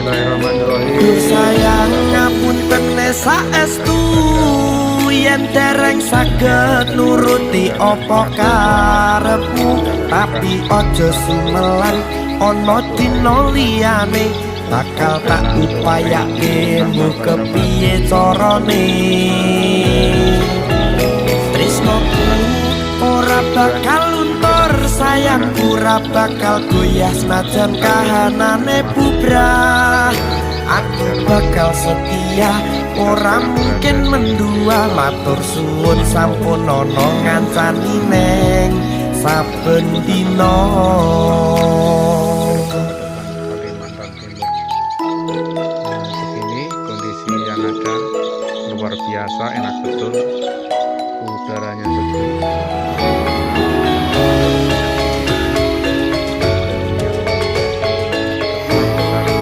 Bismillahirrahmanirrahim. Sayang ngapunten saestu yen dereng saged nuruti apa karepmu, tapi aja sumelan ana dina liyane bakal tak upayake mbuh kepiye carane. Tresnoku ora bakal luntur, sayangku ora bakal goyah senajan kahanane bubrah. Aku bakal setia, ora mungkin mendua. Matur suwun sampun ana ngancani neng saben dina. Kalimantan Timur. Begini kondisi yang ada luar biasa, enak betul.